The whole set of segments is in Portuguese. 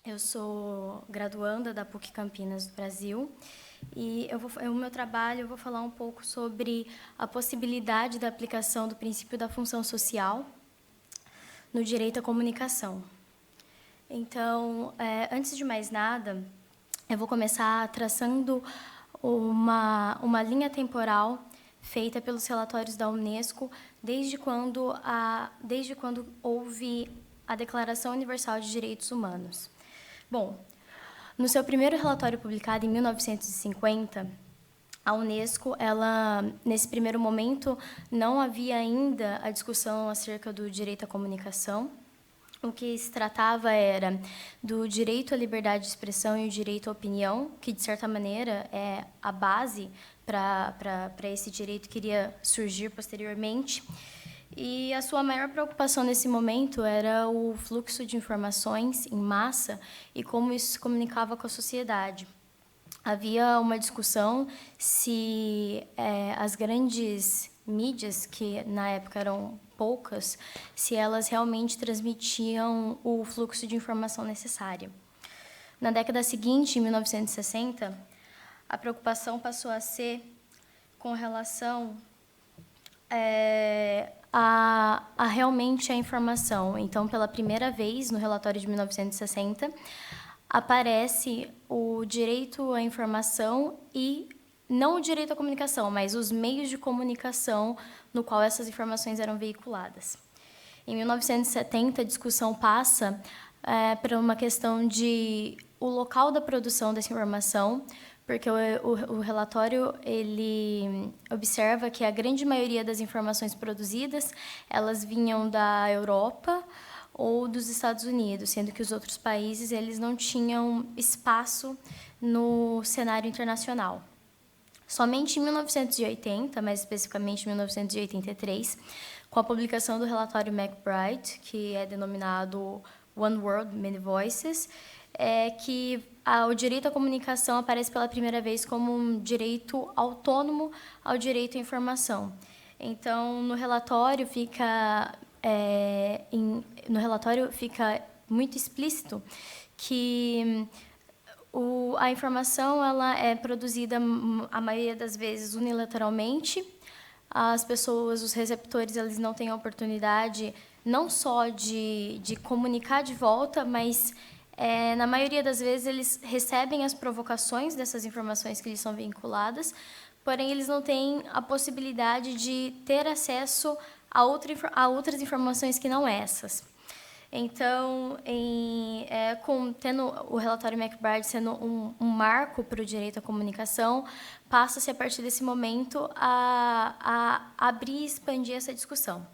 Eu sou graduanda da PUC Campinas do Brasil e o meu trabalho eu vou falar um pouco sobre a possibilidade da aplicação do princípio da função social no direito à comunicação. Então, antes de mais nada, eu vou começar traçando uma linha temporal feita pelos relatórios da Unesco desde quando houve a Declaração Universal de Direitos Humanos. Bom, no seu primeiro relatório publicado em 1950, a Unesco, nesse primeiro momento, não havia ainda a discussão acerca do direito à comunicação. O que se tratava era do direito à liberdade de expressão e o direito à opinião, que, de certa maneira, é a base para esse direito que iria surgir posteriormente. E a sua maior preocupação nesse momento era o fluxo de informações em massa e como isso se comunicava com a sociedade. Havia uma discussão se as grandes mídias, que na época eram poucas, se elas realmente transmitiam o fluxo de informação necessário. Na década seguinte, em 1960, a preocupação passou a ser com relação a realmente a informação. Então, pela primeira vez, no relatório de 1960, aparece o direito à informação e não o direito à comunicação, mas os meios de comunicação no qual essas informações eram veiculadas. Em 1970, a discussão passa para uma questão de o local da produção dessa informação, porque o relatório ele observa que a grande maioria das informações produzidas elas vinham da Europa ou dos Estados Unidos, sendo que os outros países eles não tinham espaço no cenário internacional. Somente em 1980, mais especificamente em 1983, com a publicação do relatório McBride, que é denominado One World, Many Voices, que o direito à comunicação aparece pela primeira vez como um direito autônomo ao direito à informação. Então, no relatório fica muito explícito que a informação ela é produzida, a maioria das vezes, unilateralmente. As pessoas, os receptores, eles não têm a oportunidade não só de comunicar de volta, mas, na maioria das vezes, eles recebem as provocações dessas informações que lhes são vinculadas, porém, eles não têm a possibilidade de ter acesso a outras informações que não essas. Então, tendo o relatório McBride sendo um marco para o direito à comunicação, passa-se, a partir desse momento, a abrir e expandir essa discussão.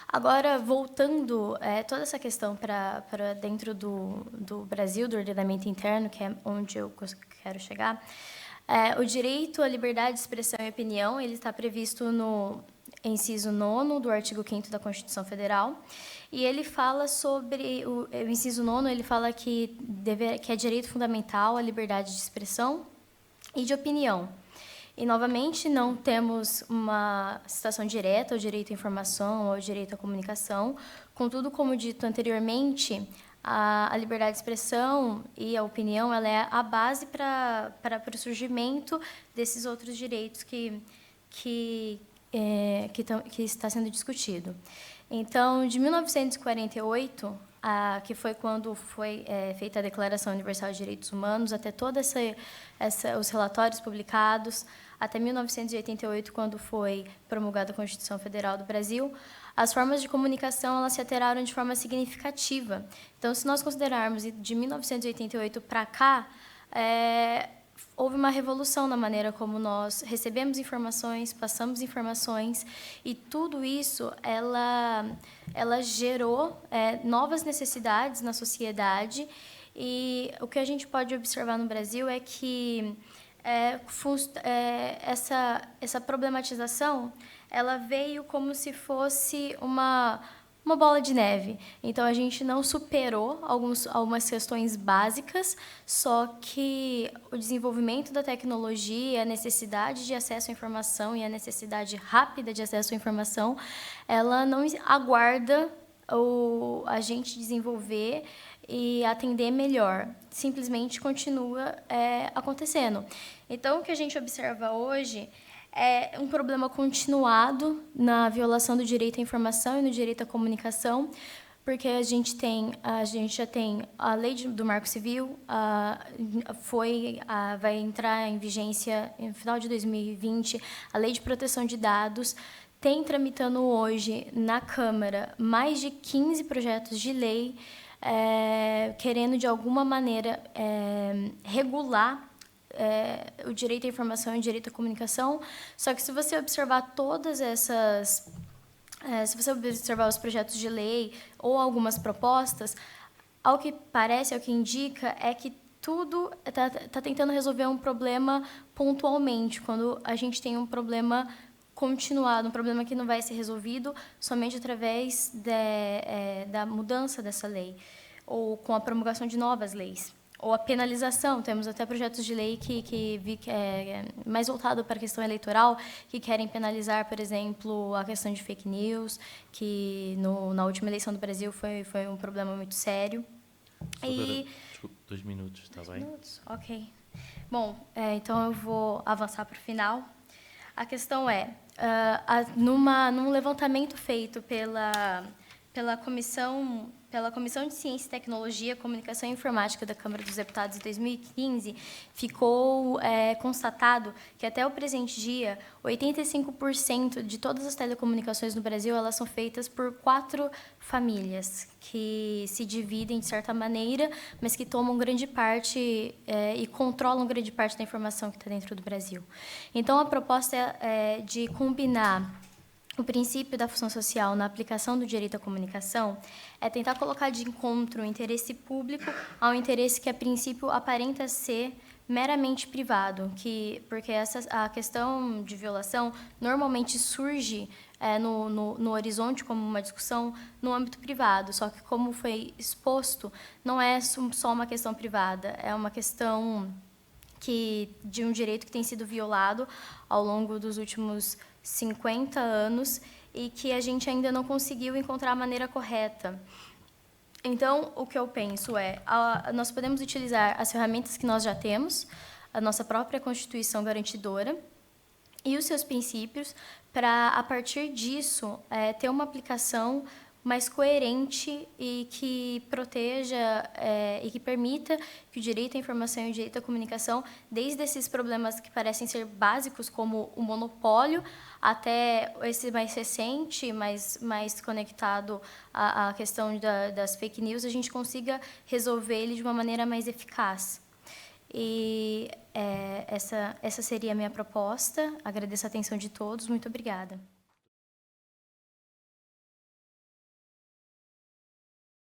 Agora, voltando toda essa questão para dentro do Brasil, do ordenamento interno, que é onde eu quero chegar, o direito à liberdade de expressão e opinião ele está previsto no inciso 9º do artigo 5º da Constituição Federal, e ele fala sobre, o inciso 9º, ele fala que é direito fundamental a liberdade de expressão e de opinião. E, novamente, não temos uma citação direta ao direito à informação ou ao direito à comunicação. Contudo, como dito anteriormente, a liberdade de expressão e a opinião ela é a base para o surgimento desses outros direitos que está sendo discutido. Então, de 1948, que foi quando foi feita a Declaração Universal de Direitos Humanos, até todos os relatórios publicados, até 1988, quando foi promulgada a Constituição Federal do Brasil, as formas de comunicação elas se alteraram de forma significativa. Então, se nós considerarmos de 1988 para cá, houve uma revolução na maneira como nós recebemos informações, passamos informações, e tudo isso ela gerou novas necessidades na sociedade. E o que a gente pode observar no Brasil é que essa problematização ela veio como se fosse uma bola de neve. Então, a gente não superou algumas questões básicas, só que o desenvolvimento da tecnologia, a necessidade de acesso à informação e a necessidade rápida de acesso à informação, ela não aguarda a gente desenvolver e atender melhor. Simplesmente continua acontecendo. Então, o que a gente observa hoje é um problema continuado na violação do direito à informação e no direito à comunicação, porque a gente já tem a lei do Marco Civil, vai entrar em vigência no final de 2020, a lei de proteção de dados. Tem tramitando hoje na Câmara mais de 15 projetos de lei querendo, de alguma maneira, regular o direito à informação e o direito à comunicação. Só que, se você observar todas essas... se você observar os projetos de lei ou algumas propostas, ao que parece, ao que indica, é que tudo está tentando resolver um problema pontualmente, quando a gente tem um problema continuado, um problema que não vai ser resolvido somente através da mudança dessa lei, ou com a promulgação de novas leis, ou a penalização. Temos até projetos de lei que é mais voltado para a questão eleitoral, que querem penalizar, por exemplo, a questão de fake news, que na última eleição do Brasil foi um problema muito sério. Desculpe, 2 minutos, está bem? 2 minutos? Ok. Bom, então eu vou avançar para o final. A questão é, num levantamento feito pela Comissão de Ciência e Tecnologia, Comunicação e Informática da Câmara dos Deputados em 2015, ficou constatado que, até o presente dia, 85% de todas as telecomunicações no Brasil elas são feitas por 4 famílias, que se dividem de certa maneira, mas que tomam grande parte e controlam grande parte da informação que está dentro do Brasil. Então, a proposta é de combinar o princípio da função social na aplicação do direito à comunicação, é tentar colocar de encontro o interesse público ao interesse que, a princípio, aparenta ser meramente privado, porque a questão de violação normalmente surge no horizonte como uma discussão no âmbito privado, só que, como foi exposto, não é só uma questão privada, é uma questão de um direito que tem sido violado ao longo dos últimos 50 anos e que a gente ainda não conseguiu encontrar a maneira correta. Então, o que eu penso nós podemos utilizar as ferramentas que nós já temos, a nossa própria Constituição garantidora e os seus princípios, para, a partir disso, ter uma aplicação mais coerente e que proteja e que permita que o direito à informação e o direito à comunicação, desde esses problemas que parecem ser básicos, como o monopólio, até esse mais recente, mais conectado à questão das fake news, a gente consiga resolver ele de uma maneira mais eficaz. E essa seria a minha proposta. Agradeço a atenção de todos. Muito obrigada.